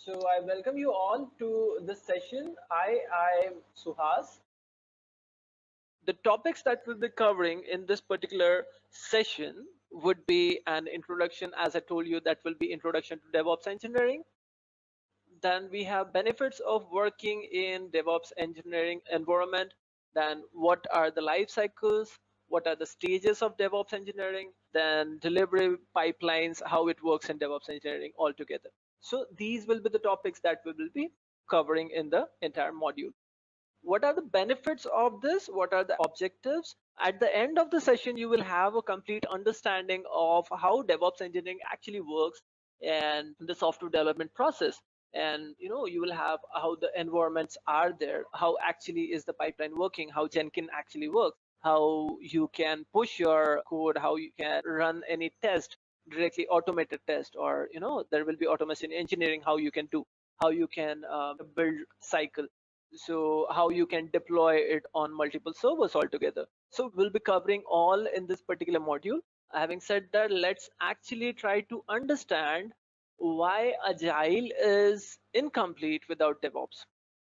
So I welcome you all to this session. I'm Suhas. The topics that we'll be covering in this particular session would be an introduction, as I told you, that will be introduction to DevOps engineering. Then we have benefits of working in DevOps engineering environment. Then what are the life cycles? What are the stages of DevOps engineering? Then delivery pipelines, how it works in DevOps engineering altogether. So these will be the topics that we will be covering in the entire module. What are the benefits of this? What are the objectives? At the end of the session, you will have a complete understanding of how DevOps engineering actually works and the software development process. And you will have how the environments are there, how actually is the pipeline working, how Jenkins actually works, how you can push your code, how you can run any test, directly automated test, or there will be automation engineering, how you can do, how you can build cycle, so how you can deploy it on multiple servers altogether. So we'll be covering all in this particular module. Having said that, let's actually try to understand why Agile is incomplete without DevOps.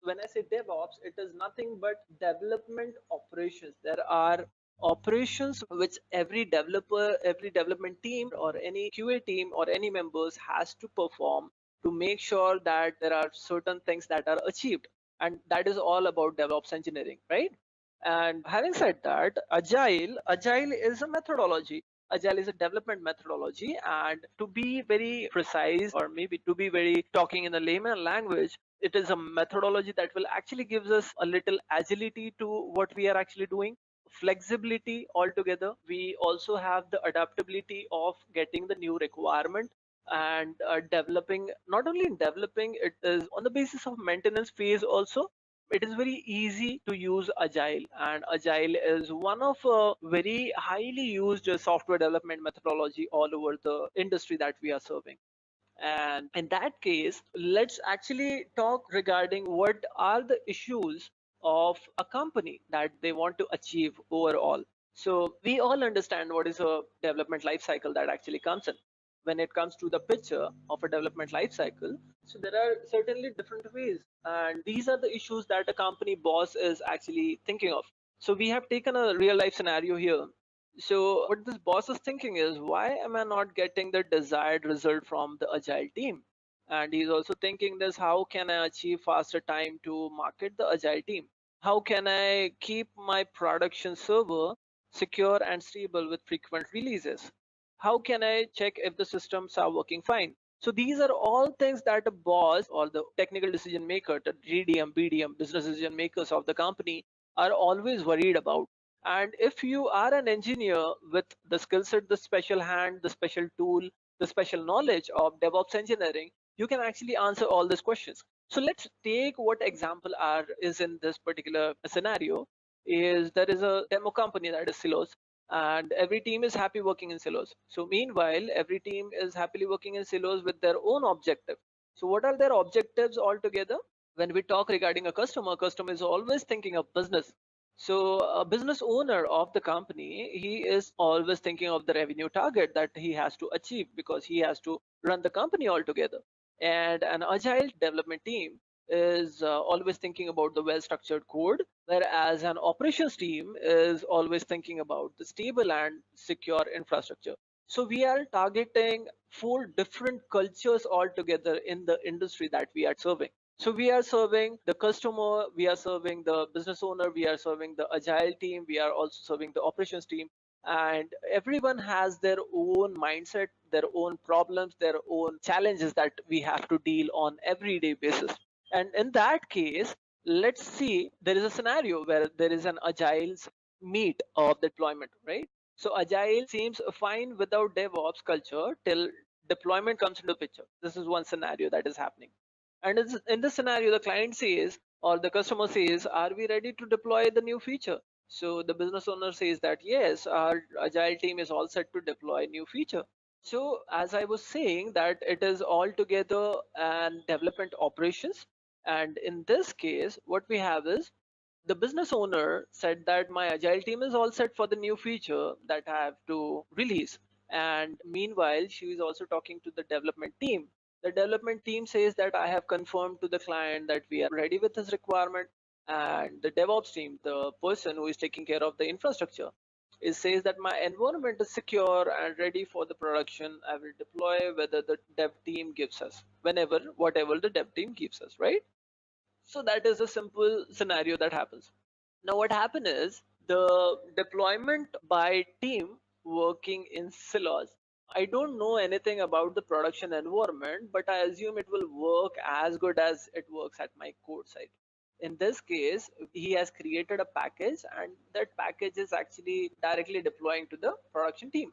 When I say DevOps, it is nothing but development operations. There are operations which every developer, every development team, or any QA team, or any members has to perform to make sure that there are certain things that are achieved. And that is all about DevOps engineering, right? And having said that, Agile is a methodology. Agile is a development methodology, and to be very precise, or maybe to be very talking in a layman language, it is a methodology that will actually gives us a little agility to what we are actually doing, flexibility altogether. We also have the adaptability of getting the new requirement and developing. Not only in developing, it is on the basis of maintenance phase also. It is very easy to use Agile, and Agile is one of a very highly used software development methodology all over the industry that we are serving. And in that case, let's actually talk regarding what are the issues of a company that they want to achieve overall. So we all understand what is a development life cycle that actually comes in. When it comes to the picture of a development life cycle, so there are certainly different ways, and these are the issues that a company boss is actually thinking of. So we have taken a real life scenario here. So what this boss is thinking is, why am I not getting the desired result from the Agile team? And he's also thinking this, how can I achieve faster time to market the Agile team? How can I keep my production server secure and stable with frequent releases? How can I check if the systems are working fine? So these are all things that a boss or the technical decision maker, the GDM, BDM, business decision makers of the company are always worried about. And if you are an engineer with the skill set, the special hand, the special tool, the special knowledge of DevOps engineering, you can actually answer all these questions. So let's take what example is in this particular scenario. Is there is a demo company that is Silos, and every team is happy working in Silos. So meanwhile, every team is happily working in Silos with their own objective. So what are their objectives altogether? When we talk regarding a customer is always thinking of business. So a business owner of the company, he is always thinking of the revenue target that he has to achieve, because he has to run the company altogether. And an agile development team is always thinking about the well-structured code, whereas an operations team is always thinking about the stable and secure infrastructure. So we are targeting four different cultures altogether in the industry that we are serving. So we are serving the customer, we are serving the business owner, we are serving the agile team, we are also serving the operations team. And everyone has their own mindset, their own problems, their own challenges that we have to deal on everyday basis. And in that case, let's see, there is a scenario where there is an agile's meet of deployment, right? So agile seems fine without DevOps culture till deployment comes into picture. This is one scenario that is happening. And in this scenario, the client says or the customer says, are we ready to deploy the new feature? So the business owner says that yes, our agile team is all set to deploy new feature. So as I was saying, that it is altogether an development operations. And in this case, what we have is the business owner said that my agile team is all set for the new feature that I have to release. And meanwhile, she is also talking to the development team The development team says that I have confirmed to the client that we are ready with this requirement, and the DevOps team, the person who is taking care of the infrastructure, it says that my environment is secure and ready for the production. I will deploy whether the dev team gives us, whenever, whatever the dev team gives us, right? So that is a simple scenario that happens. Now what happened is the deployment by team working in silos. I don't know anything about the production environment, but I assume it will work as good as it works at my code site. In this case, he has created a package, and that package is actually directly deploying to the production team.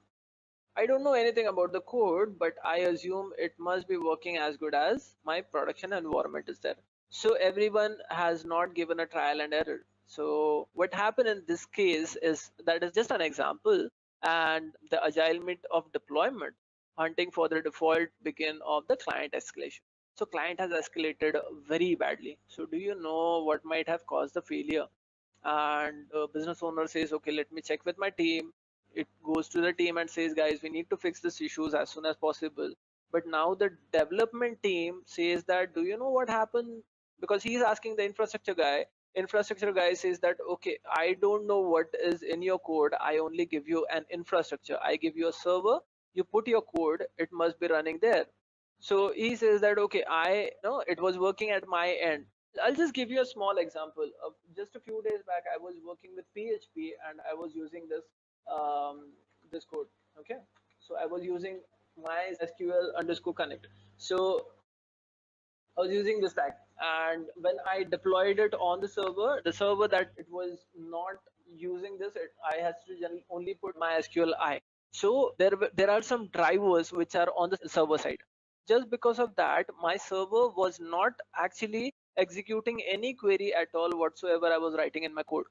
I don't know anything about the code, but I assume it must be working as good as my production environment is there. So everyone has not given a trial and error. So what happened in this case is that is just an example, and the agile meet of deployment hunting for the default begin of the client escalation. So client has escalated very badly. So do you know what might have caused the failure? And business owner says, okay, let me check with my team. It goes to the team and says, guys, we need to fix this issues as soon as possible. But now the development team says that, do you know what happened? Because he's asking the infrastructure guy says that, okay, I don't know what is in your code. I only give you an infrastructure. I give you a server, you put your code, it must be running there. So he says that, okay, I know it was working at my end. I'll just give you a small example. Of just a few days back, I was working with PHP and I was using this code. Okay, so I was using my SQL underscore connect. So I was using this tag, and when I deployed it on the server that it was not using this, I has to only put MySQL I. So there are some drivers which are on the server side. Just because of that, my server was not actually executing any query at all whatsoever I was writing in my code.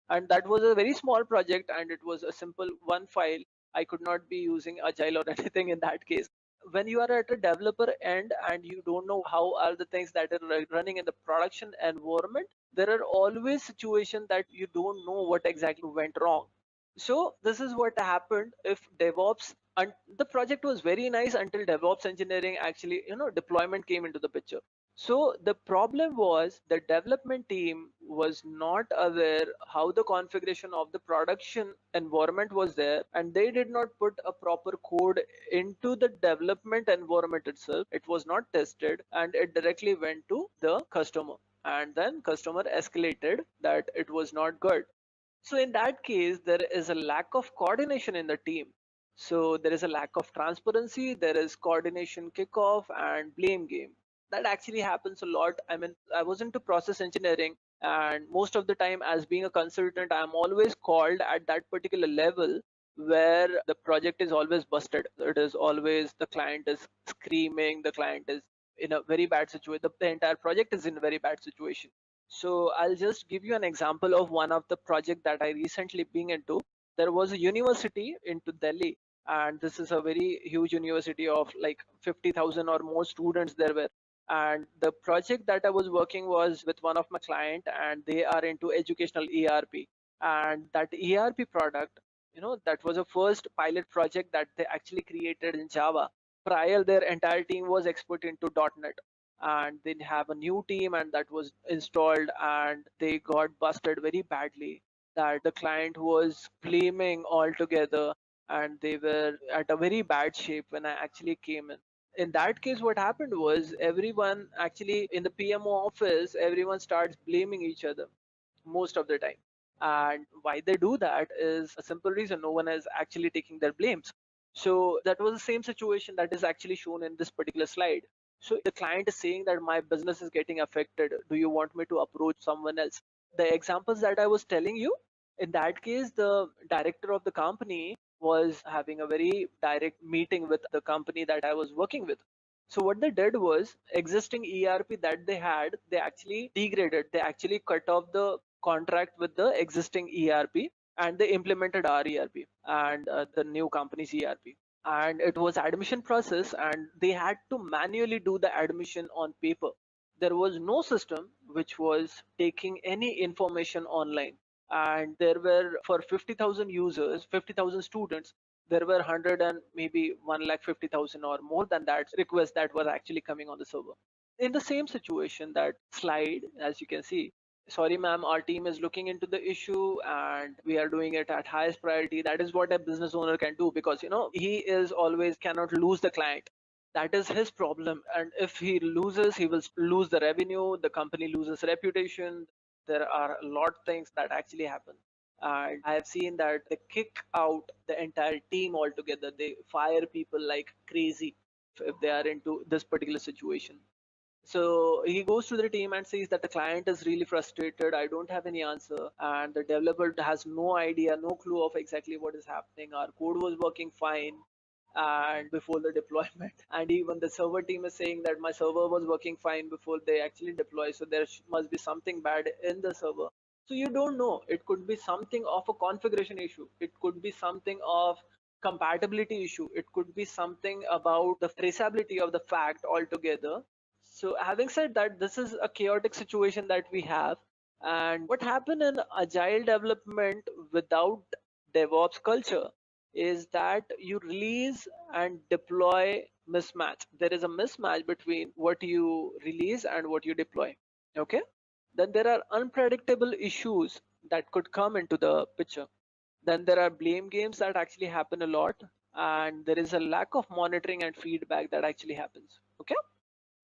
And that was a very small project, and it was a simple one file. I could not be using Agile or anything in that case. When you are at a developer end and you don't know how are the things that are running in the production environment, there are always situations that you don't know what exactly went wrong. So this is what happened if DevOps, and the project was very nice until DevOps engineering actually, deployment came into the picture. So the problem was the development team was not aware how the configuration of the production environment was there, and they did not put a proper code into the development environment itself. It was not tested, and it directly went to the customer, and then customer escalated that it was not good. So in that case, there is a lack of coordination in the team. So there is a lack of transparency, there is coordination kickoff and blame game. That actually happens a lot. I mean, I was into process engineering, and most of the time as being a consultant, I'm always called at that particular level where the project is always busted. It is always the client is screaming, the client is in a very bad situation. The entire project is in a very bad situation. So I'll just give you an example of one of the project that I recently been into. There was a university into Delhi, and this is a very huge university of like 50,000 or more students there were. And the project that I was working was with one of my client, and they are into educational ERP. And that ERP product, that was a first pilot project that they actually created in Java. Prior, their entire team was expert into .NET, and they have a new team, and that was installed, and they got busted very badly, that the client was claiming altogether, and they were at a very bad shape when I actually came in that case. What happened was everyone actually in the PMO office, everyone starts blaming each other most of the time. And why they do that is a simple reason: no one is actually taking their blames. So that was the same situation that is actually shown in this particular slide. So the client is saying that my business is getting affected, do you want me to approach someone else? The examples that I was telling you, in that case the director of the company was having a very direct meeting with the company that I was working with. So what they did was, existing ERP that they had, they actually degraded, they actually cut off the contract with the existing ERP, and they implemented our ERP and the new company's ERP. And it was admission process, and they had to manually do the admission on paper. There was no system which was taking any information online, and there were, for 50,000 users, 50,000 students, there were 100 and maybe 1,50,000 or more than that requests that were actually coming on the server. In the same situation, that slide, as you can see, sorry ma'am, our team is looking into the issue and we are doing it at highest priority. That is what a business owner can do, because he is always cannot lose the client. That is his problem, and if he loses, he will lose the revenue, the company loses reputation. There are a lot of things that actually happen, and I have seen that they kick out the entire team altogether. They fire people like crazy if they are into this particular situation. So he goes to the team and says that the client is really frustrated. I don't have any answer, and the developer has no idea, no clue of exactly what is happening. Our code was working fine, and before the deployment, and even the server team is saying that my server was working fine before they actually deploy. So there must be something bad in the server. So you don't know. It could be something of a configuration issue. It could be something of compatibility issue. It could be something about the traceability of the fact altogether. So having said that, this is a chaotic situation that we have. And what happened in agile development without DevOps culture is that you release and deploy mismatch. There is a mismatch between what you release and what you deploy. Okay. Then there are unpredictable issues that could come into the picture. Then there are blame games that actually happen a lot, and there is a lack of monitoring and feedback that actually happens. Okay.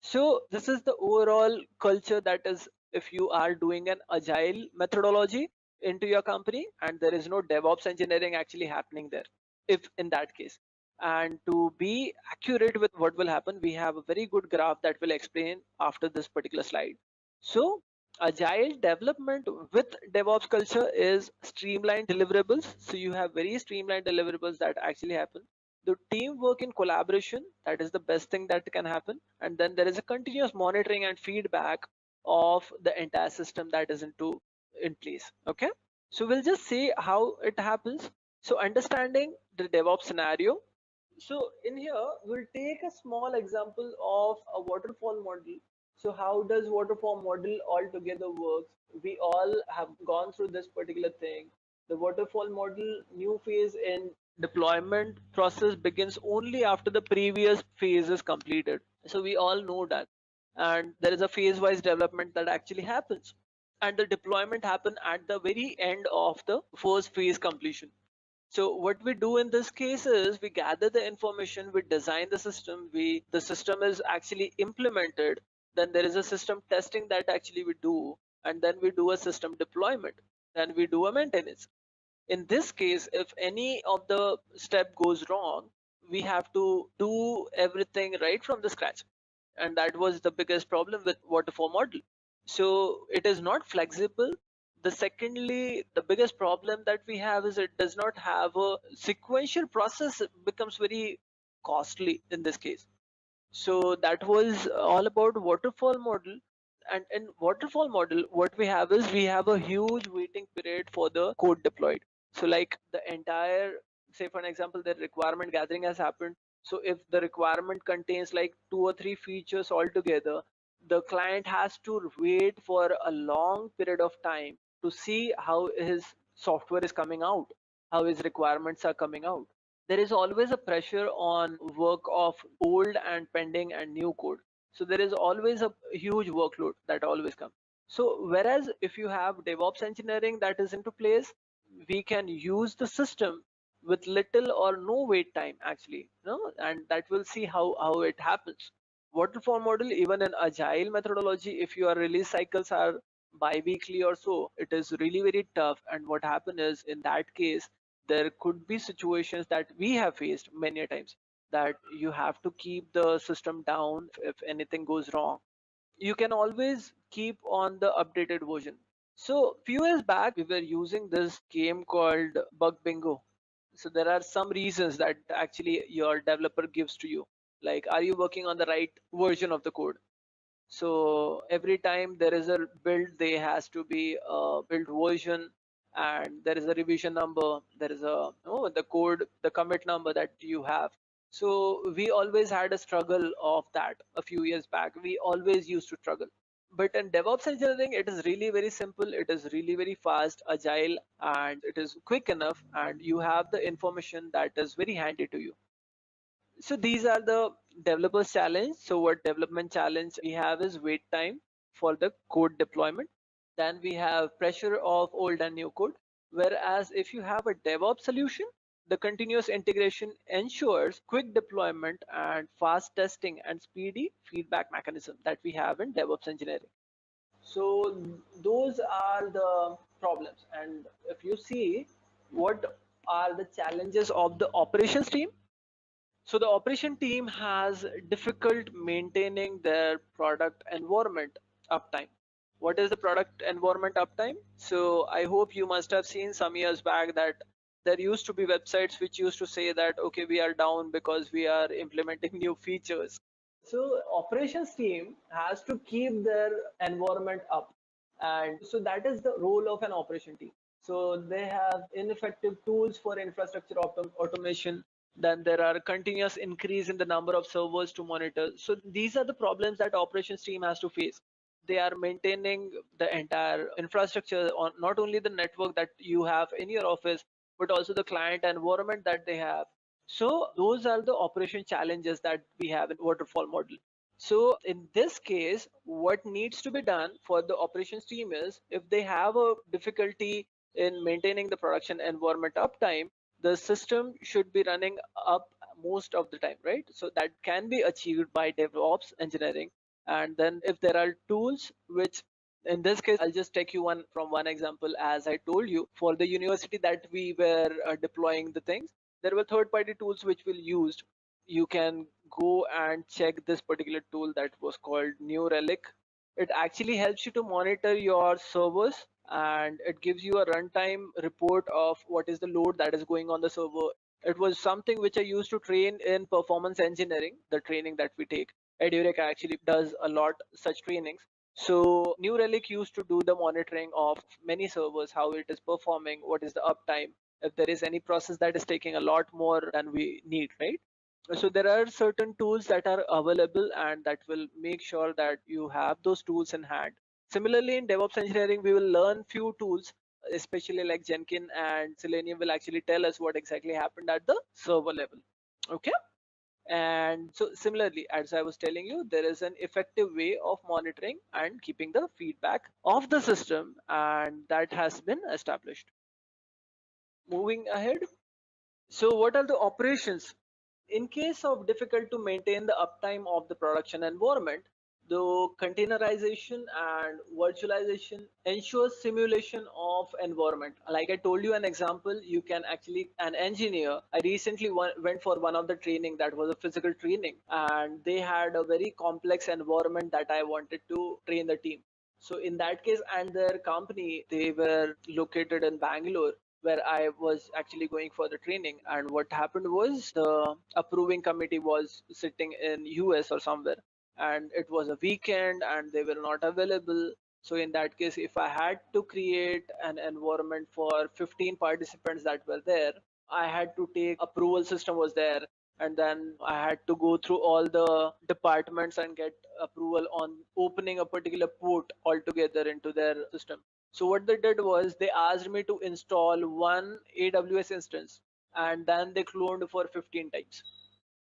So this is the overall culture that is, if you are doing an agile methodology into your company and there is no DevOps engineering actually happening there, if in that case. And to be accurate with what will happen, we have a very good graph that will explain after this particular slide. So agile development with DevOps culture is streamlined deliverables. So you have very streamlined deliverables that actually happen. The teamwork in collaboration, that is the best thing that can happen. And then there is a continuous monitoring and feedback of the entire system that is in place. Okay, so we'll just see how it happens. So understanding the DevOps scenario. So in here we'll take a small example of a waterfall model. So how does waterfall model altogether works? We all have gone through this particular thing. The waterfall model new phase in deployment process begins only after the previous phase is completed. So we all know that. And there is a phase wise development that actually happens. And the deployment happen at the very end of the first phase completion. So what we do in this case is we gather the information, we design the system is actually implemented. Then there is a system testing that actually we do, and then we do a system deployment. Then we do a maintenance. In this case, if any of the step goes wrong, we have to do everything right from the scratch. And that was the biggest problem with waterfall model. So it is not flexible. The secondly, the biggest problem that we have is it does not have a sequential process. It becomes very costly in this case. So that was all about waterfall model. And in waterfall model, what we have is we have a huge waiting period for the code deployed. So like the entire, say for an example, the requirement gathering has happened. So if the requirement contains like 2 or 3 features altogether, the client has to wait for a long period of time to see how his software is coming out, how his requirements are coming out. There is always a pressure on work of old and pending and new code. So there is always a huge workload that always comes. So whereas if you have DevOps engineering that is into place, we can use the system with little or no wait time actually, and that will see how it happens. Waterfall model, even in agile methodology, if your release cycles are bi-weekly or so, it is really very tough. And what happen is in that case, there could be situations that we have faced many times, that you have to keep the system down if anything goes wrong. You can always keep on the updated version. So few years back we were using this game called bug bingo. So there are some reasons that actually your developer gives to you, like are you working on the right version of the code. So every time there is a build, there has to be a build version, and there is a revision number, there is a the code, the commit number that you have. So we always had a struggle of that. A few years back we always used to struggle. But in DevOps engineering, it is really very simple. It is really very fast, agile, and it is quick enough. And you have the information that is very handy to you. So these are the developers challenge. So what development challenge we have is wait time for the code deployment. Then we have pressure of old and new code. Whereas if you have a DevOps solution, the continuous integration ensures quick deployment and fast testing and speedy feedback mechanism that we have in DevOps engineering. So those are the problems. And if you see what are the challenges of the operations team, so the operation team has difficult maintaining their product environment uptime. What is the product environment uptime? So I hope you must have seen some years back that there used to be websites which used to say that, okay, we are down because we are implementing new features. So operations team has to keep their environment up. And so that is the role of an operation team. So they have ineffective tools for infrastructure automation. Then there are continuous increase in the number of servers to monitor. So these are the problems that operations team has to face. They are maintaining the entire infrastructure on not only the network that you have in your office, but also the client environment that they have. So those are the operation challenges that we have in waterfall model. So in this case, what needs to be done for the operations team is if they have a difficulty in maintaining the production environment uptime, the system should be running up most of the time, right? So that can be achieved by DevOps engineering. And then if there are tools which, in this case, I'll just take you one example. As I told you, for the university that we were deploying the things, there were third-party tools which we used. You can go and check this particular tool that was called New Relic. It actually helps you to monitor your servers, and it gives you a runtime report of what is the load that is going on the server. It was something which I used to train in performance engineering, the training that we take. Edureka actually does a lot such trainings. So New Relic used to do the monitoring of many servers, how it is performing, what is the uptime, if there is any process that is taking a lot more than we need, right? So there are certain tools that are available and that will make sure that you have those tools in hand. Similarly, in DevOps engineering, we will learn few tools, especially like Jenkins and Selenium will actually tell us what exactly happened at the server level. Okay. And so similarly, as I was telling you, there is an effective way of monitoring and keeping the feedback of the system, and that has been established. Moving ahead. So what are the operations? In case of difficult to maintain the uptime of the production environment, the containerization and virtualization ensures simulation of environment. Like I told you an example, you can actually, an engineer, I recently went for one of the training that was a physical training, and they had a very complex environment that I wanted to train the team. So in that case, and their company, they were located in Bangalore, where I was actually going for the training. And what happened was the approving committee was sitting in US or somewhere, and it was a weekend and they were not available. So in that case, if I had to create an environment for 15 participants that were there, I had to take approval system was there, and then I had to go through all the departments and get approval on opening a particular port altogether into their system. So what they did was they asked me to install one AWS instance, and then they cloned for 15 times.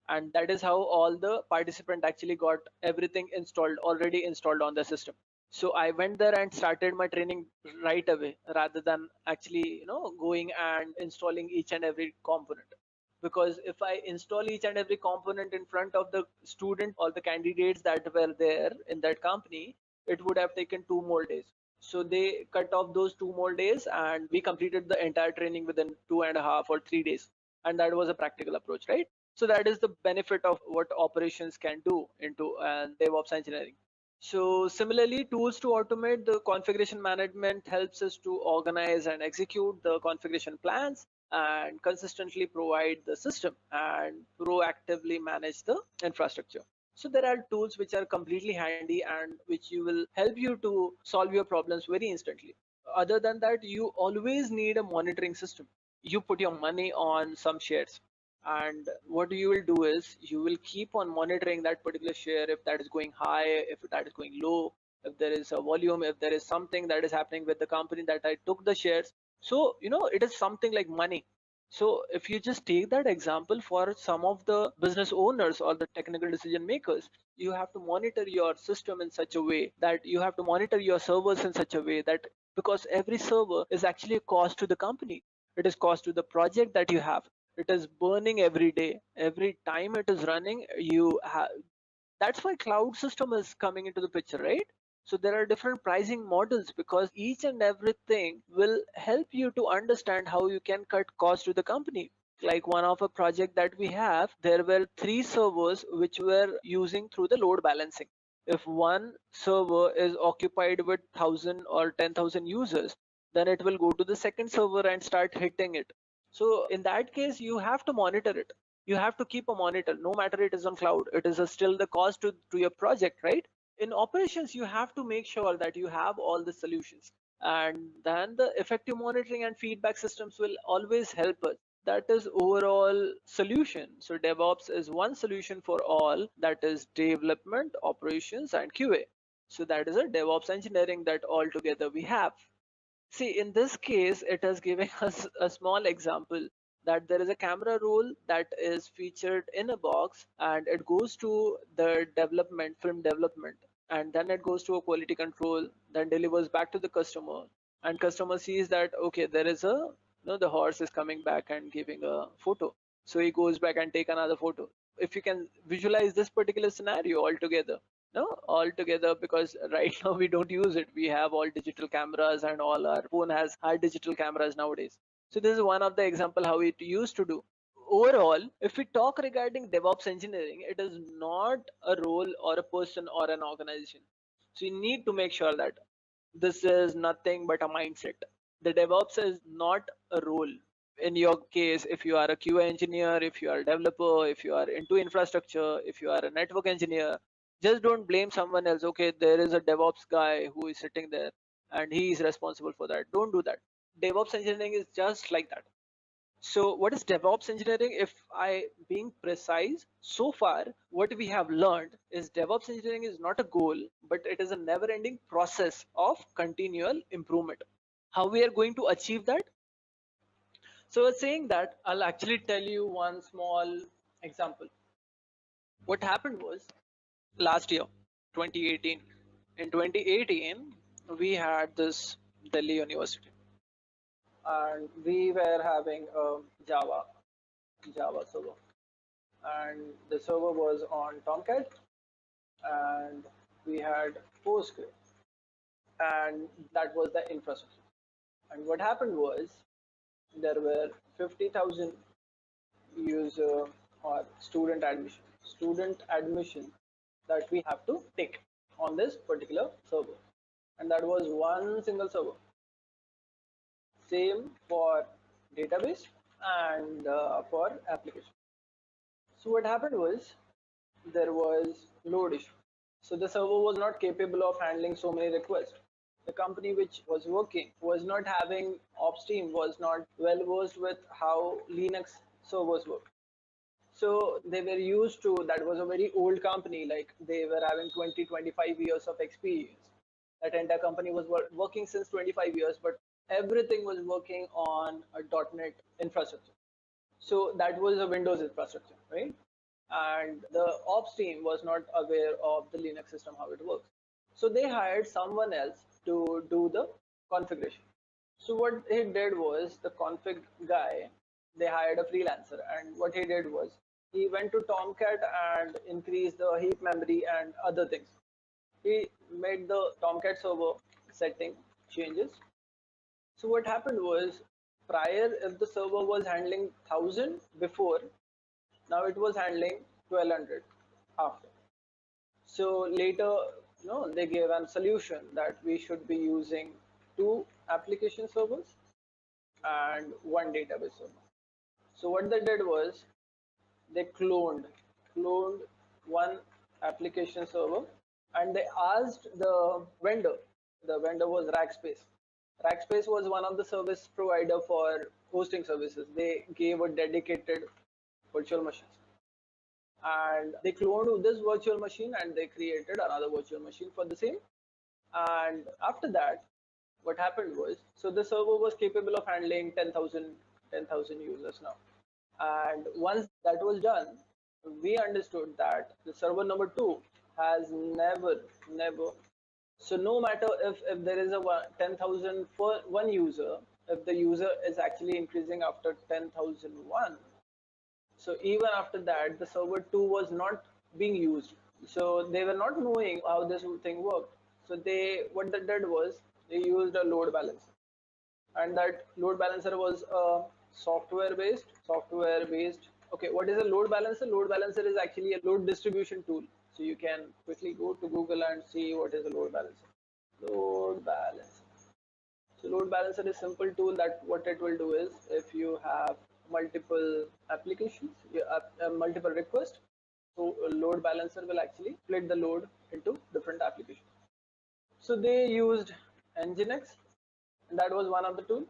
And that is how all the participant actually got everything installed, already installed on the system. So I went there and started my training right away, rather than actually, going and installing each and every component. Because if I install each and every component in front of the student or the candidates that were there in that company, it would have taken 2 more days. So they cut off those 2 more days, and we completed the entire training within 2.5 or 3 days. And that was a practical approach, right? So that is the benefit of what operations can do into DevOps engineering. So similarly, tools to automate the configuration management helps us to organize and execute the configuration plans and consistently provide the system and proactively manage the infrastructure. So there are tools which are completely handy and which you will help you to solve your problems very instantly. Other than that, you always need a monitoring system. You put your money on some shares, and what you will do is you will keep on monitoring that particular share, if that is going high, if that is going low, if there is a volume, if there is something that is happening with the company that I took the shares. So it is something like money. So if you just take that example for some of the business owners or the technical decision makers, you have to monitor your system in such a way that you have to monitor your servers in such a way that, because every server is actually a cost to the company, it is cost to the project that you have, it is burning every day, every time it is running. You have, that's why cloud system is coming into the picture, right? So there are different pricing models, because each and everything will help you to understand how you can cut cost to the company. Like one of a project that we have, there were 3 servers which were using through the load balancing. If one server is occupied with 1,000 or 10,000 users, then it will go to the second server and start hitting it. So in that case, you have to monitor it. You have to keep a monitor, no matter it is on cloud, it is still the cost to your project, right? In operations, you have to make sure that you have all the solutions, and then the effective monitoring and feedback systems will always help us. That is overall solution. So DevOps is one solution for all, that is development, operations, and QA. So that is a DevOps engineering that all together we have. See, in this case, it is giving us a small example that there is a camera roll that is featured in a box, and it goes to the development, film development, and then it goes to a quality control, then delivers back to the customer, and customer sees that, okay, there is a, the horse is coming back and giving a photo. So he goes back and take another photo. If you can visualize this particular scenario altogether, no, altogether, because right now we don't use it, we have all digital cameras and all our phone has high digital cameras nowadays. So this is one of the example how it used to do. Overall, if we talk regarding DevOps engineering, it is not a role or a person or an organization. So you need to make sure that this is nothing but a mindset. The DevOps is not a role. In your case, if you are a QA engineer, if you are a developer, if you are into infrastructure, if you are a network engineer, just don't blame someone else. Okay, there is a DevOps guy who is sitting there and he is responsible for that. Don't do that. DevOps engineering is just like that. So what is DevOps engineering? If I being precise, so far what we have learned is DevOps engineering is not a goal, but it is a never-ending process of continual improvement. How we are going to achieve that? So saying that, I'll actually tell you one small example. What happened was last year, 2018. In 2018, we had this Delhi University, and we were having a Java server, and the server was on Tomcat, and we had Postgre, and that was the infrastructure. And what happened was there were 50,000 user or student admission that we have to take on this particular server, and that was one single server. Same for database and for application. So what happened was there was load issue. So the server was not capable of handling so many requests. The company which was working was not having ops team, was not well versed with how Linux servers work. So they were used to, that was a very old company, like they were having 20-25 years of experience. That entire company was working since 25 years, but everything was working on a .NET infrastructure. So that was a Windows infrastructure, right? And the ops team was not aware of the Linux system, how it works. So they hired someone else to do the configuration. So what he did was, the config guy, they hired a freelancer, and what he did was he went to Tomcat and increased the heap memory and other things. He made the Tomcat server setting changes. So what happened was, prior, if the server was handling 1,000 before, now it was handling 1,200 after. So later, they gave a solution that we should be using 2 application servers and 1 database server. So what they did was they cloned one application server, and they asked the vendor. The vendor was Rackspace. Rackspace was one of the service provider for hosting services. They gave a dedicated virtual machine, and they cloned this virtual machine and they created another virtual machine for the same. And after that, what happened was, so the server was capable of handling 10,000 users now. And once that was done, we understood that the server number 2 has never. So no matter if there is a 10,000 for one user, if the user is actually increasing after 10,001, so even after that, the server 2 was not being used. So they were not knowing how this thing worked. So what they did was they used a load balancer, and that load balancer was a software based. Okay, what is a load balancer? Load balancer is actually a load distribution tool. So you can quickly go to Google and see what is a load balancer. Load balancer. So load balancer is simple tool that what it will do is, if you have multiple applications, multiple requests, so a load balancer will actually split the load into different applications. So they used Nginx, and that was one of the tools.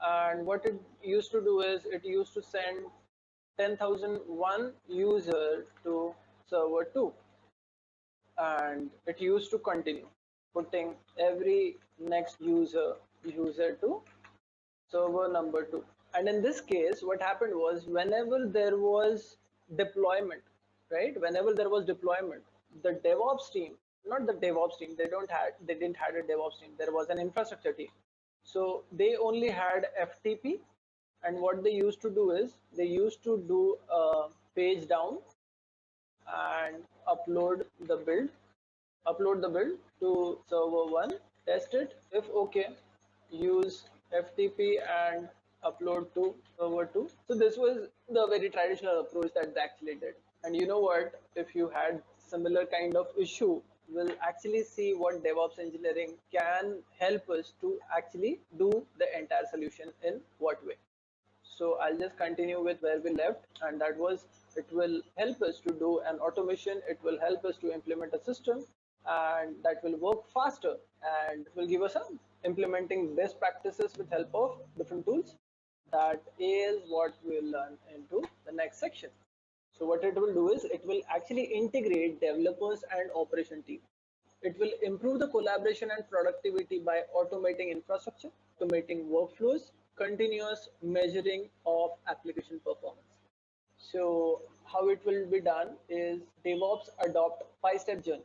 And what it used to do is it used to send 10,001 user to server 2, and it used to continue putting every next user to server number 2. And in this case, what happened was, whenever there was deployment, right, whenever there was deployment, the DevOps team, not the DevOps team, they didn't had a DevOps team, there was an infrastructure team. So they only had FTP, and what they used to do is they used to do a page down and upload the build to server 1, test it, if okay, use FTP and upload to server 2. So this was the very traditional approach that they actually did. And you know what, if you had similar kind of issue, we'll actually see what DevOps engineering can help us to actually do the entire solution in what way. So I'll just continue with where we left, and that was, it will help us to do an automation, it will help us to implement a system, and that will work faster, and it will give us some implementing best practices with help of different tools. That is what we'll learn into the next section. So what it will do is it will actually integrate developers and operation team. It will improve the collaboration and productivity by automating infrastructure, automating workflows, continuous measuring of application performance. So how it will be done is DevOps adopt 5-step journey.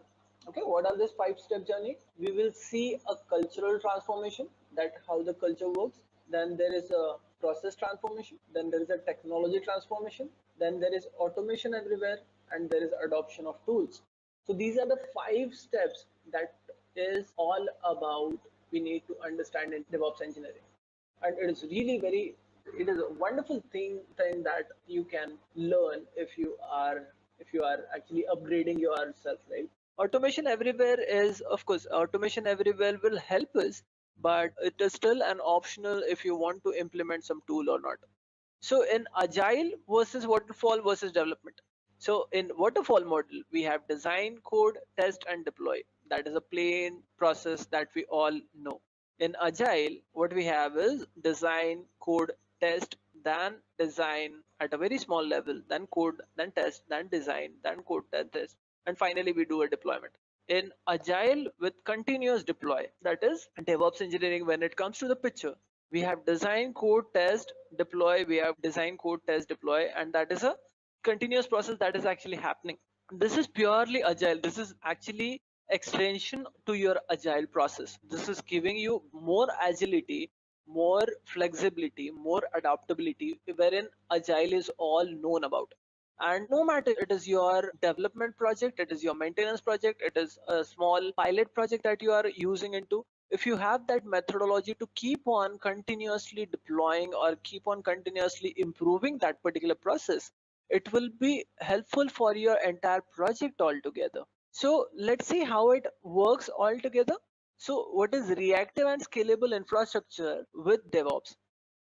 Okay, what are this 5-step journey? We will see a cultural transformation, that how the culture works. Then there is a process transformation. Then there is a technology transformation. Then there is automation everywhere, and there is adoption of tools. So these are the 5 steps that is all about we need to understand in DevOps engineering. And it is really it is a wonderful thing that you can learn if you are actually upgrading yourself, right? Automation everywhere is, of course, automation everywhere will help us, but it is still an optional if you want to implement some tool or not. So in agile versus waterfall versus development. So in waterfall model, we have design, code, test, and deploy. That is a plain process that we all know. In agile, what we have is design, code, test, then design at a very small level, then code, then test, then design, then code, then test, and finally we do a deployment. In agile with continuous deploy, that is DevOps engineering, when it comes to the picture, we have design, code, test, deploy, we have design, code, test, deploy, and that is a continuous process that is actually happening. This is purely agile. This is actually extension to your agile process. This is giving you more agility, more flexibility, more adaptability, wherein agile is all known about. And no matter it is your development project, it is your maintenance project, it is a small pilot project that you are using into, if you have that methodology to keep on continuously deploying or keep on continuously improving that particular process, it will be helpful for your entire project altogether. So let's see how it works all together. So what is reactive and scalable infrastructure with DevOps?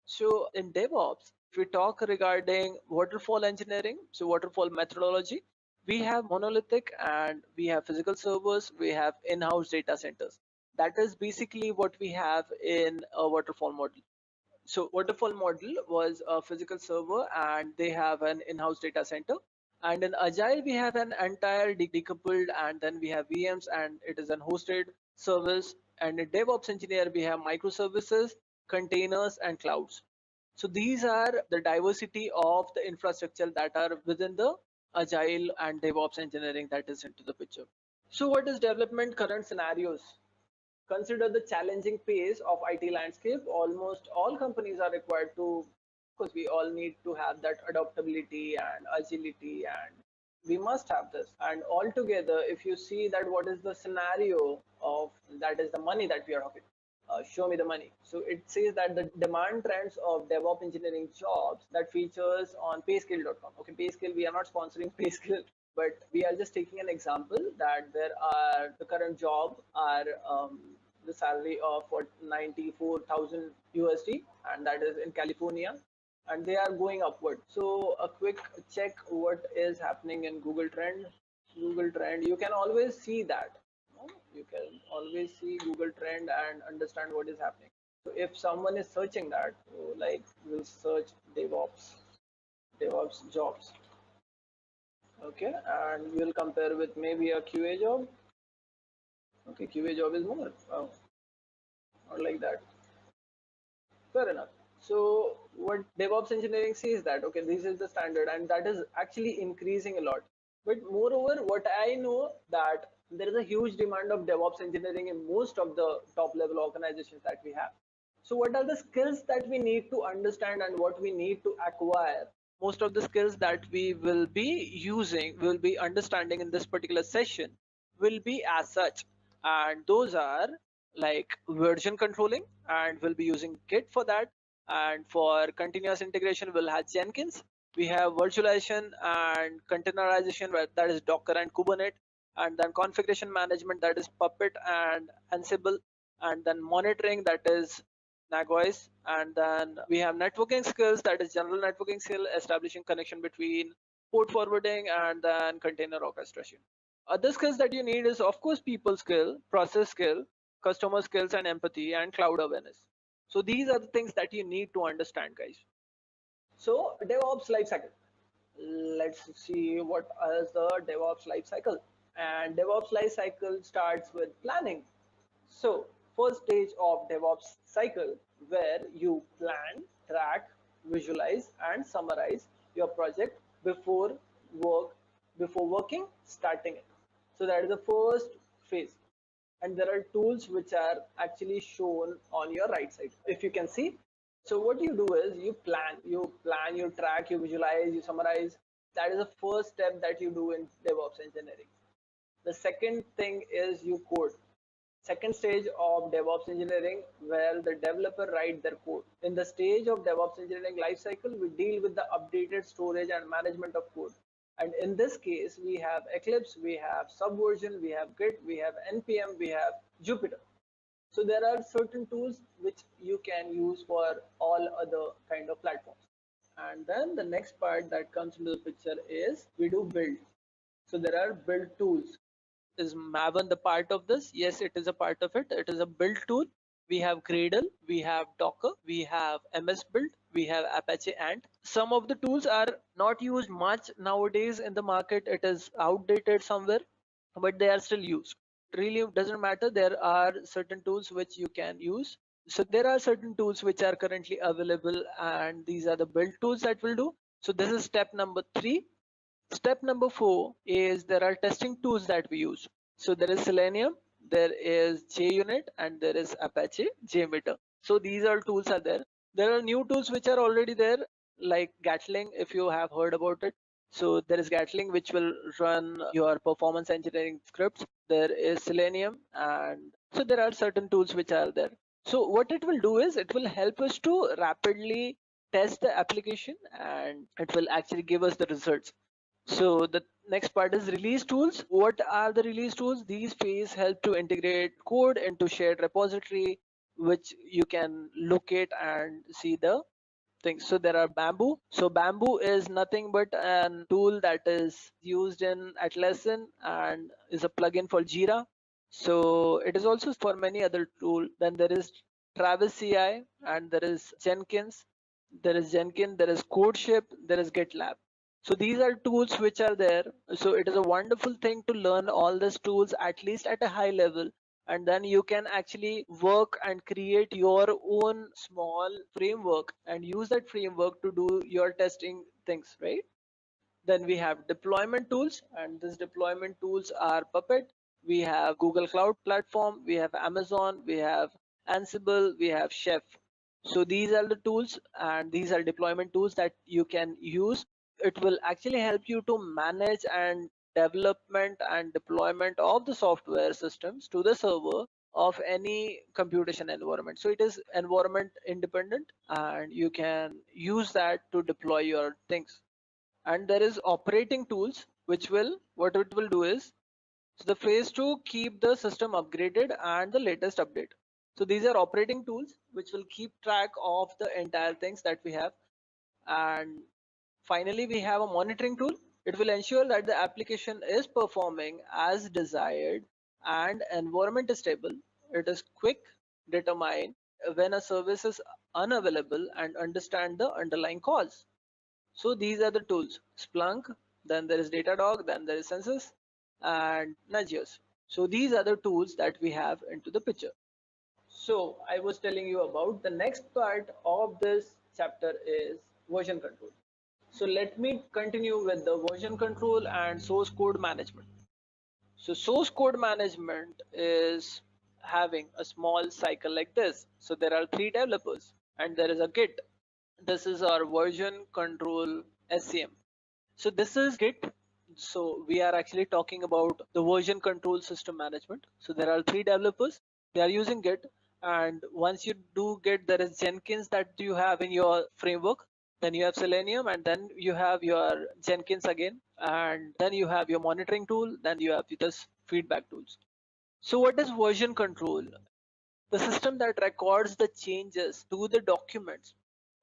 So in DevOps, if we talk regarding waterfall engineering, so waterfall methodology, we have monolithic and we have physical servers, we have in-house data centers. That is basically what we have in a waterfall model. So waterfall model was a physical server and they have an in-house data center. And in Agile, we have an entire decoupled, and then we have VMs and it is an hosted service, and in DevOps engineer we have microservices, containers, and clouds. So these are the diversity of the infrastructure that are within the Agile and DevOps engineering that is into the picture. So what is development current scenarios? Consider the challenging pace of IT landscape. Almost all companies are required to, because we all need to have that adaptability and agility, and we must have this. And altogether, if you see that what is the scenario of that is the money that we are talking. Show me the money. So it says that the demand trends of DevOps engineering jobs that features on payscale.com. Okay, Payscale, we are not sponsoring Payscale, but we are just taking an example that there are the current job are the salary of what 94,000 USD, and that is in California, and they are going upward. So a quick check what is happening in Google Trend. Google Trend, you can always see that. You can always see Google Trend and understand what is happening. So if someone is searching that, so like we'll search DevOps jobs. Okay, and we'll compare with maybe a QA job. Okay, QA job is more. Oh, not like that. Fair enough. So what DevOps engineering says that okay, this is the standard, and that is actually increasing a lot. But moreover, what I know that there is a huge demand of DevOps engineering in most of the top level organizations that we have. So what are the skills that we need to understand and what we need to acquire? Most of the skills that we will be using, will be understanding in this particular session will be as such. And those are like version controlling, and we'll be using Git for that. And for continuous integration, we'll have Jenkins. We have virtualization and containerization, that is Docker and Kubernetes. And then configuration management, that is Puppet and Ansible. And then monitoring, that is Nagios. And then we have networking skills, that is general networking skill, establishing connection between port forwarding and then container orchestration. Other skills that you need is of course people skill, process skill, customer skills, and empathy, and cloud awareness. So these are the things that you need to understand, guys. So DevOps lifecycle. Let's see what is the DevOps lifecycle. And DevOps lifecycle starts with planning. So first stage of DevOps cycle, where you plan, track, visualize, and summarize your project before working, starting it. So that is the first phase. And there are tools which are actually shown on your right side, if you can see. So what you do is you plan, you track, you visualize, you summarize. That is the first step that you do in DevOps engineering. The second thing is you code. Second stage of DevOps engineering, where the developer write their code. In the stage of DevOps engineering lifecycle, we deal with the updated storage and management of code. And in this case, we have Eclipse, we have Subversion, we have Git, we have NPM, we have Jupyter. So there are certain tools which you can use for all other kind of platforms. And then the next part that comes into the picture is we do build. So there are build tools. Is Maven the part of this? Yes, it is a part of it. It is a build tool. We have Gradle, we have Docker, we have MS Build, we have Apache Ant. Some of the tools are not used much nowadays in the market. It is outdated somewhere, but they are still used. It really doesn't matter. There are certain tools which you can use. So there are certain tools which are currently available, and these are the build tools that will do. So this is step number 3. Step number 4 is there are testing tools that we use. So there is Selenium, there is JUnit, and there is Apache JMeter. So these all tools are there. There are new tools which are already there, like Gatling, if you have heard about it. So there is Gatling, which will run your performance engineering scripts. There is Selenium, and so there are certain tools which are there. So what it will do is it will help us to rapidly test the application, and it will actually give us the results. So the next part is release tools. What are the release tools? These phase help to integrate code into shared repository, which you can locate and see the things. So there are Bamboo. So Bamboo is nothing but a tool that is used in Atlassian and is a plugin for Jira. So it is also for many other tool. Then there is Travis CI, and there is Jenkins. There is Jenkins, there is CodeShip, there is GitLab. So these are tools which are there. So it is a wonderful thing to learn all these tools at least at a high level, and then you can actually work and create your own small framework and use that framework to do your testing things, right? Then we have deployment tools, and these deployment tools are Puppet. We have Google Cloud Platform, we have Amazon, we have Ansible, we have Chef. So these are the tools, and these are deployment tools that you can use. It will actually help you to manage and development and deployment of the software systems to the server of any computation environment. So it is environment independent, and you can use that to deploy your things. And there is operating tools, which will, what it will do is, so the phase to keep the system upgraded and the latest update. So these are operating tools which will keep track of the entire things that we have. And finally we have a monitoring tool. It will ensure that the application is performing as desired and environment is stable. It is quick, determine when a service is unavailable, and understand the underlying cause. So these are the tools: Splunk, then there is Datadog, then there is Census and Nagios. So these are the tools that we have into the picture. So I was telling you about the next part of this chapter is version control. So let me continue with the version control and source code management. So source code management is having a small cycle like this. So there are 3 developers and there is a Git. This is our version control SCM. So this is Git. So we are actually talking about the version control system management. So there are 3 developers. They are using Git. And once you do Git, there is Jenkins that you have in your framework. Then you have Selenium, and then you have your Jenkins again. And then you have your monitoring tool. Then you have this feedback tools. So what is version control? The system that records the changes to the documents.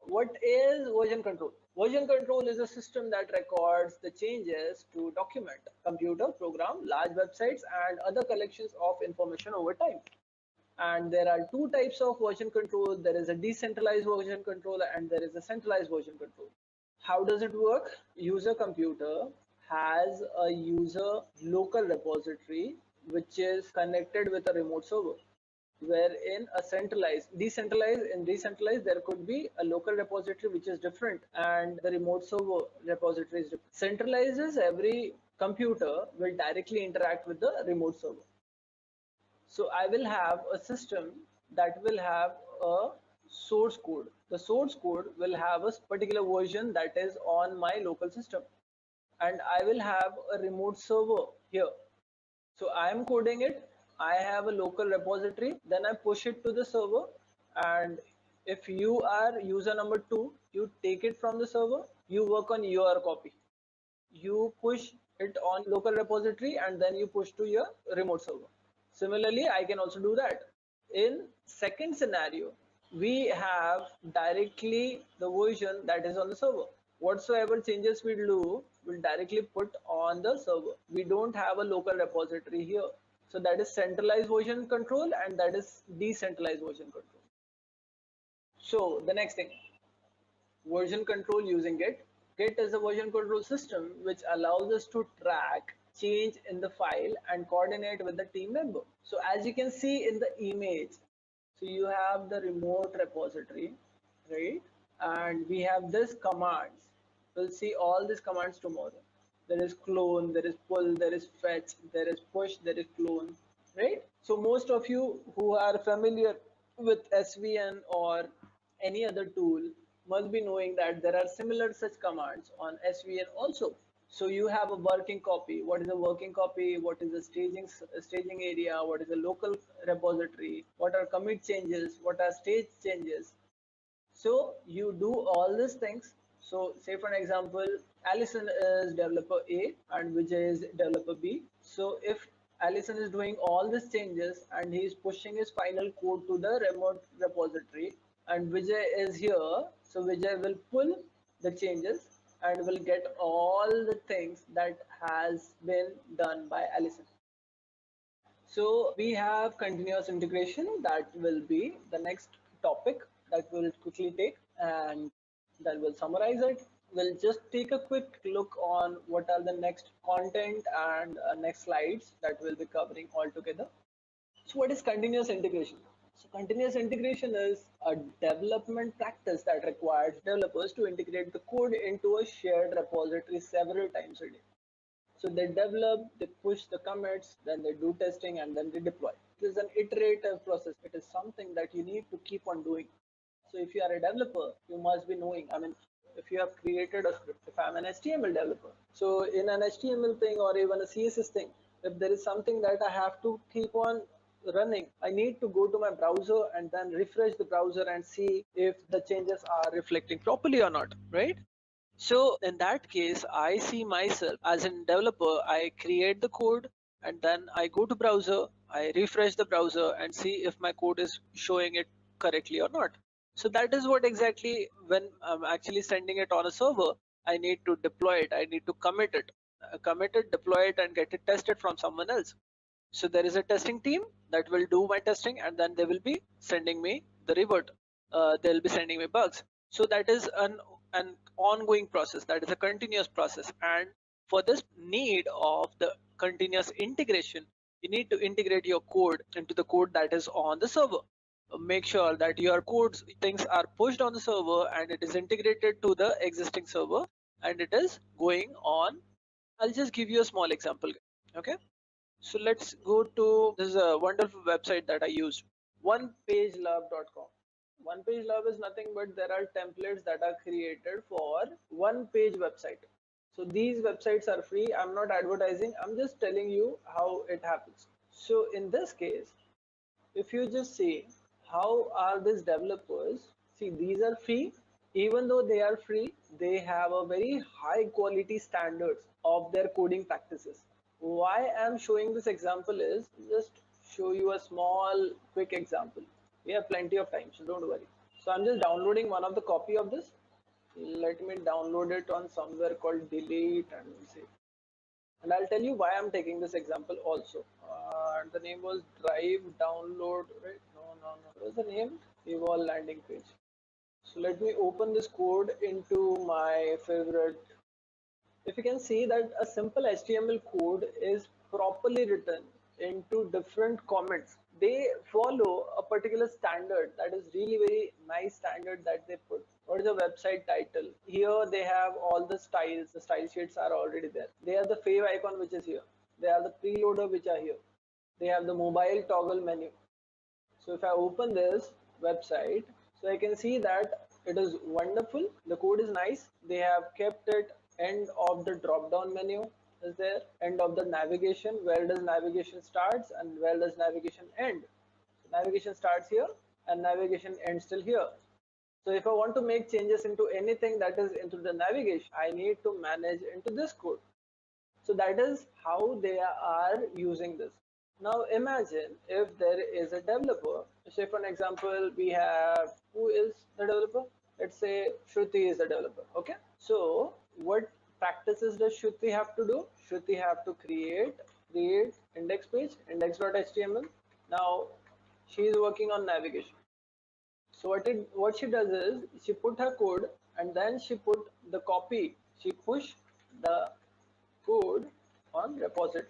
What is version control? Version control is a system that records the changes to document, computer, program, large websites, and other collections of information over time. And there are 2 types of version control. There is a decentralized version control and there is a centralized version control. How does it work? User computer has a user local repository which is connected with a remote server, wherein a decentralized there could be a local repository which is different and the remote server repository is different. Centralizes, every computer will directly interact with the remote server. So I will have a system that will have a source code. The source code will have a particular version that is on my local system, and I will have a remote server here. So I am coding it. I have a local repository. Then I push it to the server. And if you are user number 2, you take it from the server. You work on your copy. You push it on local repository and then you push to your remote server. Similarly, I can also do that. In second scenario, we have directly the version that is on the server. Whatsoever changes we do will directly put on the server. We don't have a local repository here. So that is centralized version control and that is decentralized version control. So the next thing, version control using Git. Git is a version control system which allows us to track change in the file and coordinate with the team member. So as you can see in the image, so you have the remote repository, right? And we have this commands. We'll see all these commands tomorrow. There is clone, there is pull, there is fetch, there is push, there is clone, right? So most of you who are familiar with SVN or any other tool must be knowing that there are similar such commands on SVN also. So you have a working copy. What is a working copy? What is the staging area? What is the local repository? What are commit changes? What are stage changes? So you do all these things. So say for an example, Allison is developer A and Vijay is developer B. So if Allison is doing all these changes and he is pushing his final code to the remote repository, and Vijay is here, so Vijay will pull the changes and will get all the things that has been done by Allison. So we have continuous integration. That will be the next topic that we'll quickly take, and then we'll summarize it. We'll just take a quick look on what are the next content and next slides that we'll be covering all together. So what is continuous integration? So continuous integration is a development practice that requires developers to integrate the code into a shared repository several times a day. So they develop, they push the commits, then they do testing, and then they deploy. It is an iterative process. It is something that you need to keep on doing. So if you are a developer, you must be knowing. I mean, if you have created a script, if I'm an HTML developer, so in an HTML thing or even a CSS thing, if there is something that I have to keep on running, I need to go to my browser and then refresh the browser and see if the changes are reflecting properly or not, right? So in that case, I see myself as a developer. I create the code and then I go to browser, I refresh the browser and see if my code is showing it correctly or not. So that is what exactly when I'm actually sending it on a server, I need to deploy it. I need to commit it, deploy it and get it tested from someone else. So there is a testing team that will do my testing and then they will be sending me the revert. They'll be sending me bugs. So that is an ongoing process. That is a continuous process. And for this need of the continuous integration, you need to integrate your code into the code that is on the server. Make sure that your codes things are pushed on the server and it is integrated to the existing server and it is going on. I'll just give you a small example. Okay. So let's go to this is a wonderful website that I used, onepagelove.com. One page love is nothing but there are templates that are created for one page website. So these websites are free. I'm not advertising. I'm just telling you how it happens. So in this case, if you just see how are these developers, see these are free. Even though they are free, they have a very high quality standards of their coding practices. Why I'm showing this example is just show you a small quick example. We have plenty of time, so don't worry. So I'm just downloading one of the copy of this. Let me download it on somewhere called delete and see. And I'll tell you why I'm taking this example also. The name was drive download, right? No. What was the name? Evolve landing page. So let me open this code into my favorite. If you can see that a simple HTML code is properly written into different comments, they follow a particular standard that is really very nice standard that they put. What is the website title? Here they have all the styles. The style sheets are already there. They have the fave icon which is here. They have the preloader which are here. They have the mobile toggle menu. So if I open this website, so I can see that it is wonderful. The code is nice. They have kept it end of the drop down menu is there, end of the navigation, where does navigation starts and where does navigation end. So navigation starts here and navigation ends till here. So if I want to make changes into anything that is into the navigation, I need to manage into this code. So that is how they are using this. Now imagine if there is a developer, say for an example, we have, who is the developer? Let's say Shruti is the developer, okay? So what practices does Shruti have to do? Shruti have to create index page, index.html. Now she is working on navigation. So what she does is she put her code and then she put the copy, she push the code on repository.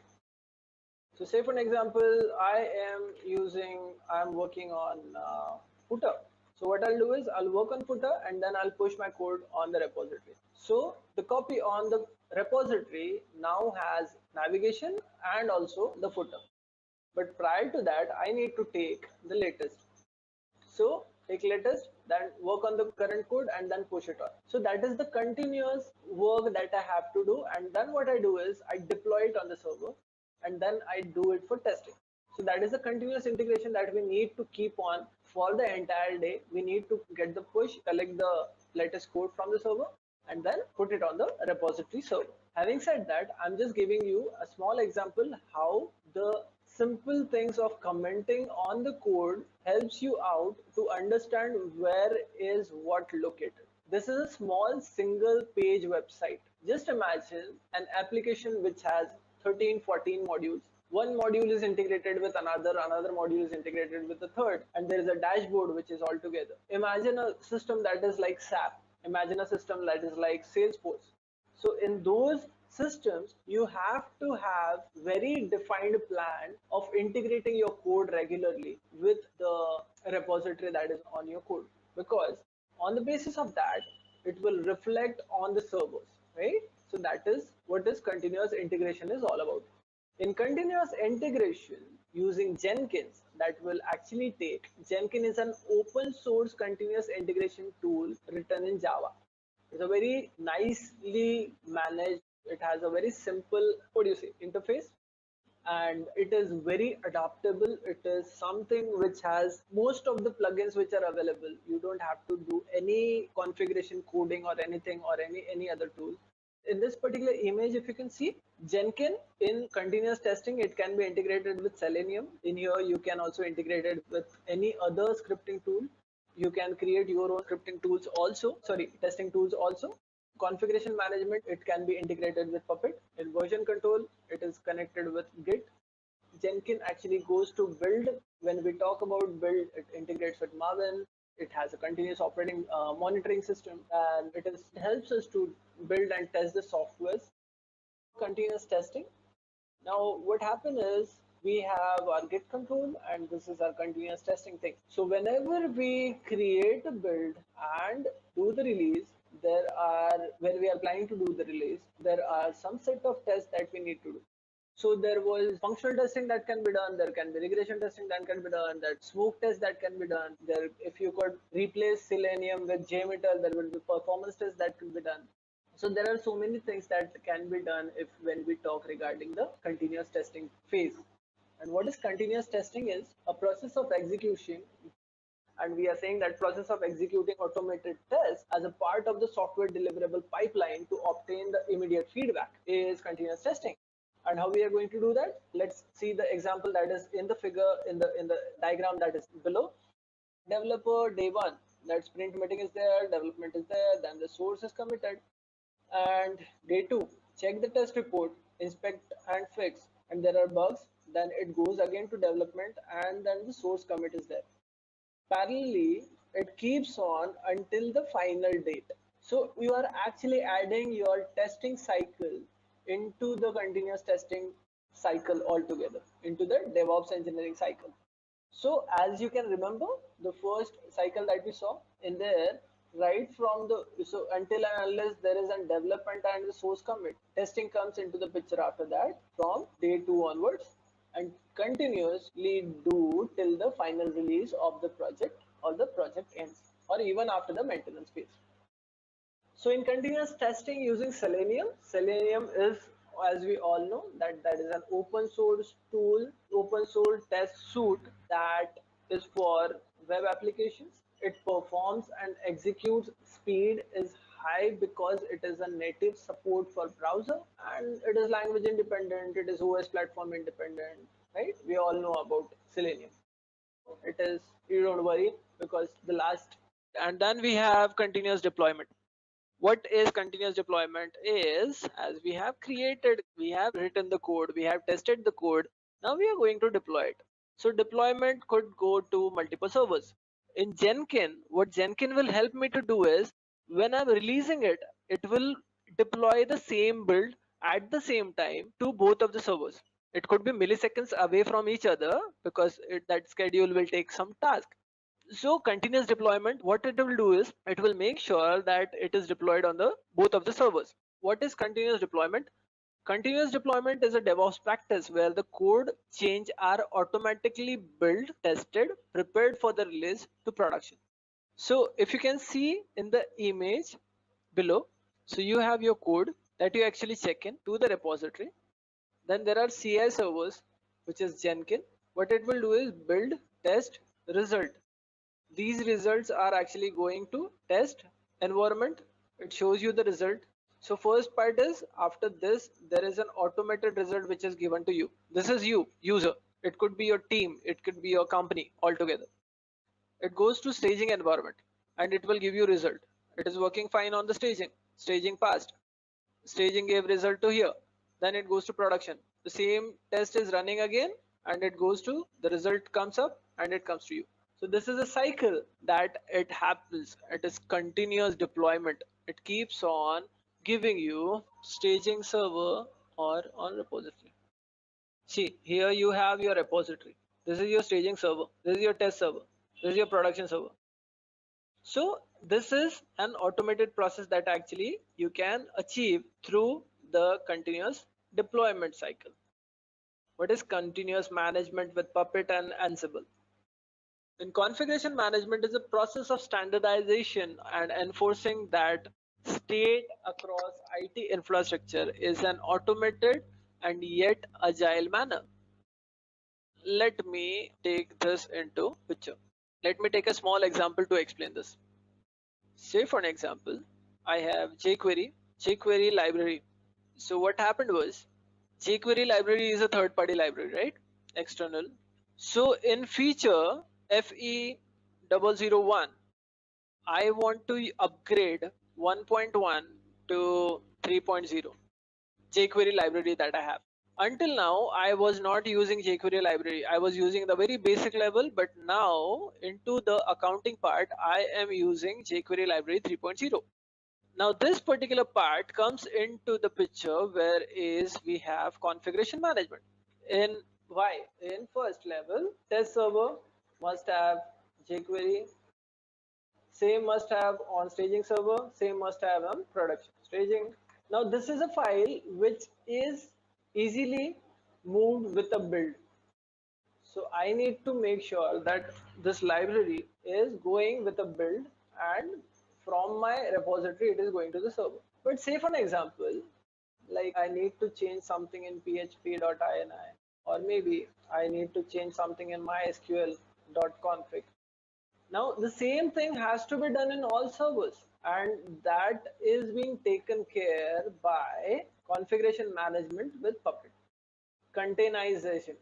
So say for an example, I'm working on footer. So what I'll do is I'll work on footer and then I'll push my code on the repository. So the copy on the repository now has navigation and also the footer. But prior to that, I need to take the latest. So take latest, then work on the current code and then push it on. So that is the continuous work that I have to do. And then what I do is I deploy it on the server and then I do it for testing. So that is the continuous integration that we need to keep on for the entire day. We need to get the push, collect the latest code from the server and then put it on the repository server. Having said that, I'm just giving you a small example how the simple things of commenting on the code helps you out to understand where is what located. This is a small single page website. Just imagine an application which has 13, 14 modules. One module is integrated with another module is integrated with the third, and there is a dashboard which is all together. Imagine a system that is like SAP. Imagine a system that is like Salesforce. So in those systems, you have to have very defined plan of integrating your code regularly with the repository that is on your code, because on the basis of that, it will reflect on the servers, right? So that is what this continuous integration is all about. In continuous integration using Jenkins, that will actually take, Jenkins is an open source continuous integration tool written in Java. It's a very nicely managed, it has a very simple, what do you say, interface, and it is very adaptable. It is something which has most of the plugins which are available. You don't have to do any configuration coding or anything or any other tool. In this particular image, if you can see, Jenkins in continuous testing, it can be integrated with Selenium. In here, you can also integrate it with any other scripting tool. You can create your own scripting tools also, sorry, testing tools also. Configuration management, it can be integrated with Puppet. In version control, it is connected with Git. Jenkins actually goes to build. When we talk about build, it integrates with Maven. It has a continuous operating monitoring system, and it helps us to build and test the softwares. Continuous testing. Now, what happens is we have our Git control, and this is our continuous testing thing. So whenever we create a build and do the release, when we are planning to do the release, there are some set of tests that we need to do. So there was functional testing that can be done. There can be regression testing that can be done. That smoke test that can be done. There, if you could replace Selenium with JMeter, there will be performance test that could be done. So there are so many things that can be done if when we talk regarding the continuous testing phase. And what is continuous testing is a process of execution, and we are saying that process of executing automated tests as a part of the software deliverable pipeline to obtain the immediate feedback is continuous testing. And how we are going to do that? Let's see the example that is in the figure, in the diagram that is below. Developer day one, that sprint meeting is there, development is there, then the source is committed. And day two, check the test report, inspect and fix, and there are bugs, then it goes again to development, and then the source commit is there. Parallelly, it keeps on until the final date. So you are actually adding your testing cycle into the continuous testing cycle altogether, into the DevOps engineering cycle. So as you can remember, the first cycle that we saw in there, right from the, so until and unless there is a development and the source commit, testing comes into the picture after that from day two onwards, and continuously do till the final release of the project or the project ends, or even after the maintenance phase. So in continuous testing using Selenium, Selenium is, as we all know, that is an open source tool, open source test suite that is for web applications. It performs and executes, speed is high because it is a native support for browser, and it is language independent, it is OS platform independent, right? We all know about Selenium. It is, you don't worry, because the last, and then we have continuous deployment. What is continuous deployment is, as we have created, we have written the code, we have tested the code, now we are going to deploy it. So deployment could go to multiple servers. In Jenkins, what Jenkins will help me to do is, when I'm releasing it, it will deploy the same build at the same time to both of the servers. It could be milliseconds away from each other, because that schedule will take some task. So continuous deployment, what it will do is, it will make sure that it is deployed on the both of the servers. What is continuous deployment? Continuous deployment is a DevOps practice where the code change are automatically built, tested, prepared for the release to production. So if you can see in the image below, so you have your code that you actually check in to the repository. Then there are CI servers, which is Jenkins. What it will do is build, test, result. These results are actually going to test environment. It shows you the result. So first part is, after this there is an automated result which is given to you. This is you, user. It could be your team, it could be your company altogether. It goes to staging environment and it will give you result. It is working fine on the staging passed, staging gave result to here. Then it goes to production, the same test is running again, and it goes to, the result comes up and it comes to you. So this is a cycle that it happens. It is continuous deployment. It keeps on giving you staging server or on repository. See, here you have your repository. This is your staging server. This is your test server. This is your production server. So this is an automated process that actually you can achieve through the continuous deployment cycle. What is continuous management with Puppet and Ansible? In configuration management is a process of standardization and enforcing that state across IT infrastructure is an automated and yet agile manner. Let me take this into picture. Let me take a small example to explain this. Say for an example, I have jQuery library. So what happened was jQuery library is a third-party library, right? External. So in feature FE001, I want to upgrade 1.1 to 3.0 jQuery library that I have. Until now, I was not using jQuery library. I was using the very basic level, but now into the accounting part, I am using jQuery library 3.0. Now this particular part comes into the picture where is we have configuration management. In why? In first level, test server must have jQuery, same must have on staging server, same must have on production staging. Now this is a file which is easily moved with a build. So I need to make sure that this library is going with a build and from my repository it is going to the server. But say for an example, like I need to change something in php.ini or maybe I need to change something in mysql.config. Now the same thing has to be done in all servers and that is being taken care by configuration management with Puppet. Containerization,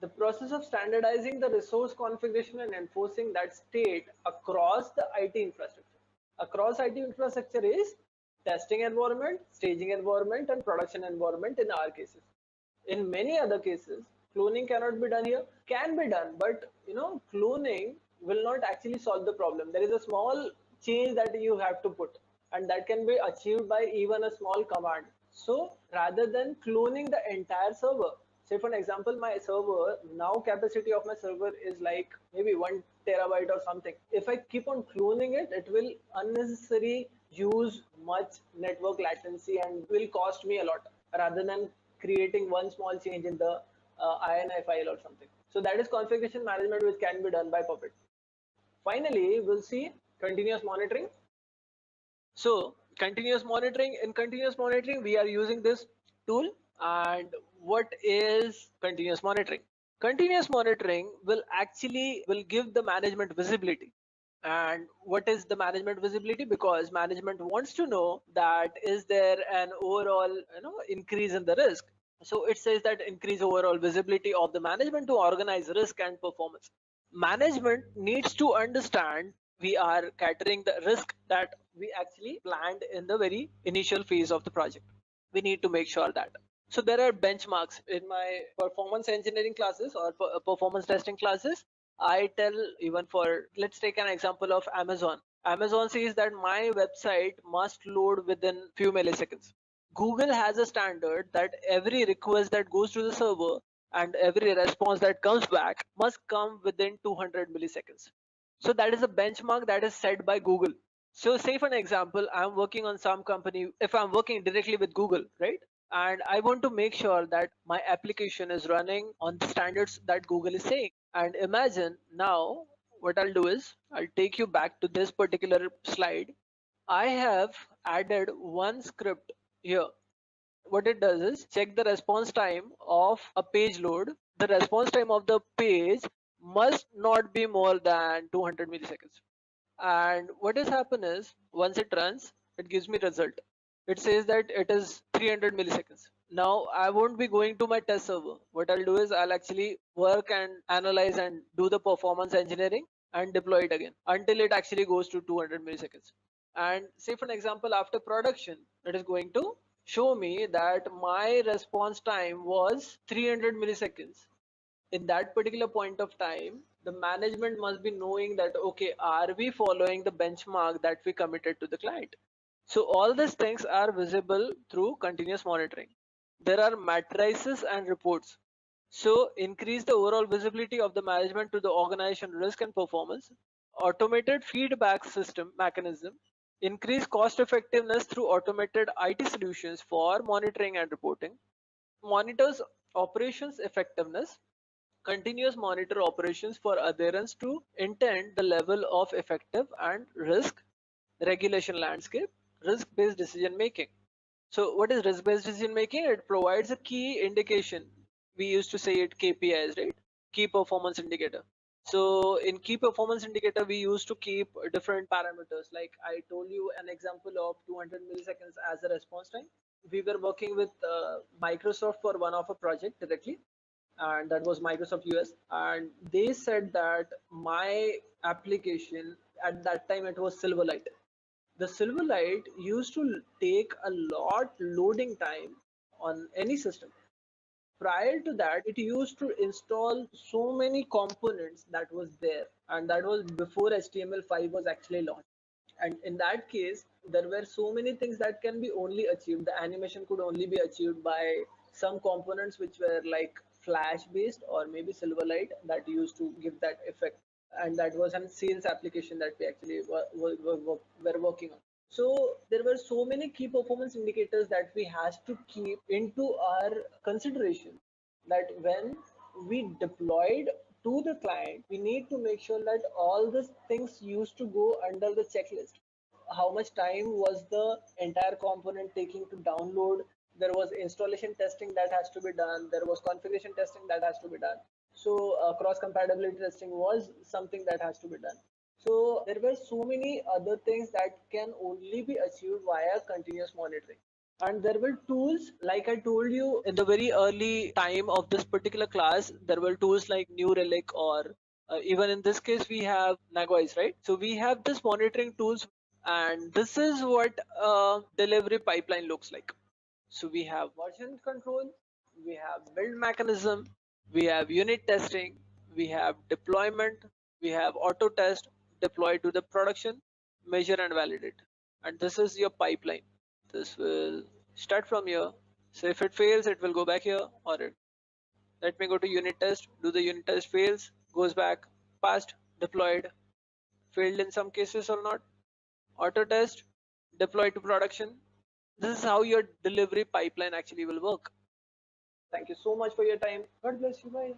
the process of standardizing the resource configuration and enforcing that state across the IT infrastructure. Across IT infrastructure is testing environment, staging environment, and production environment in our cases. In many other cases, cloning cannot be done here. Can be done, but cloning will not actually solve the problem. There is a small change that you have to put, and that can be achieved by even a small command. So rather than cloning the entire server, say for an example, my server now capacity of my server is like maybe 1 terabyte or something. If I keep on cloning it, it will unnecessarily use much network latency and will cost me a lot rather than creating one small change in the ini file or something. So that is configuration management which can be done by Puppet. Finally, we'll see continuous monitoring. So continuous monitoring, in continuous monitoring we are using this tool. And what is continuous monitoring? Continuous monitoring will give the management visibility. And what is the management visibility? Because management wants to know that is there an overall increase in the risk. So it says that increase overall visibility of the management to organize risk and performance. Management needs to understand we are catering the risk that we actually planned in the very initial phase of the project. We need to make sure that. So there are benchmarks in my performance engineering classes or performance testing classes. I tell even for, let's take an example of Amazon. Amazon says that my website must load within few milliseconds. Google has a standard that every request that goes to the server and every response that comes back must come within 200 milliseconds. So that is a benchmark that is set by Google. So say for an example, I'm working on some company, if I'm working directly with Google, right? And I want to make sure that my application is running on the standards that Google is saying. And imagine now what I'll do is I'll take you back to this particular slide. I have added one script here. What it does is check the response time of a page load. The response time of the page must not be more than 200 milliseconds. And what has happened is once it runs, it gives me result. It says that it is 300 milliseconds. Now I won't be going to my test server. What I'll do is I'll actually work and analyze and do the performance engineering and deploy it again until it actually goes to 200 milliseconds. And say for an example, after production, it is going to show me that my response time was 300 milliseconds. In that particular point of time, the management must be knowing that, okay, are we following the benchmark that we committed to the client? So all these things are visible through continuous monitoring. There are matrices and reports. So increase the overall visibility of the management to the organization risk and performance. Automated feedback system mechanism. Increase cost effectiveness through automated IT solutions for monitoring and reporting. Monitors operations effectiveness. Continuous monitor operations for adherence to intent, the level of effective and risk regulation landscape. Risk-based decision making. So what is risk-based decision making? It provides a key indication. We used to say it KPIs, right? Key performance indicator. So in key performance indicator, we used to keep different parameters. Like I told you an example of 200 milliseconds as a response time. We were working with Microsoft for one of a project directly, and that was Microsoft US. And they said that my application at that time, it was Silverlight. The Silverlight used to take a lot loading time on any system. Prior to that, it used to install so many components that was there, and that was before HTML5 was actually launched. And in that case, there were so many things that can be only achieved. The animation could only be achieved by some components which were like Flash based or maybe Silverlight that used to give that effect. And that was a sales application that we actually were working on. So there were so many key performance indicators that we has to keep into our consideration, that when we deployed to the client, we need to make sure that all these things used to go under the checklist. How much time was the entire component taking to download? There was installation testing that has to be done. There was configuration testing that has to be done. So cross compatibility testing was something that has to be done. So there were so many other things that can only be achieved via continuous monitoring. And there were tools, like I told you in the very early time of this particular class, there were tools like New Relic, or even in this case we have Nagwise, right? So we have this monitoring tools, and this is what delivery pipeline looks like. So we have version control, we have build mechanism, we have unit testing, we have deployment, we have auto test, deploy to the production, measure and validate. And this is your pipeline. This will start from here. So if it fails, it will go back here, or let me go to unit test, do the unit test, fails, goes back, passed, deployed, failed in some cases or not, auto test, deploy to production. This is how your delivery pipeline actually will work. Thank you so much for your time. God bless you. Bye.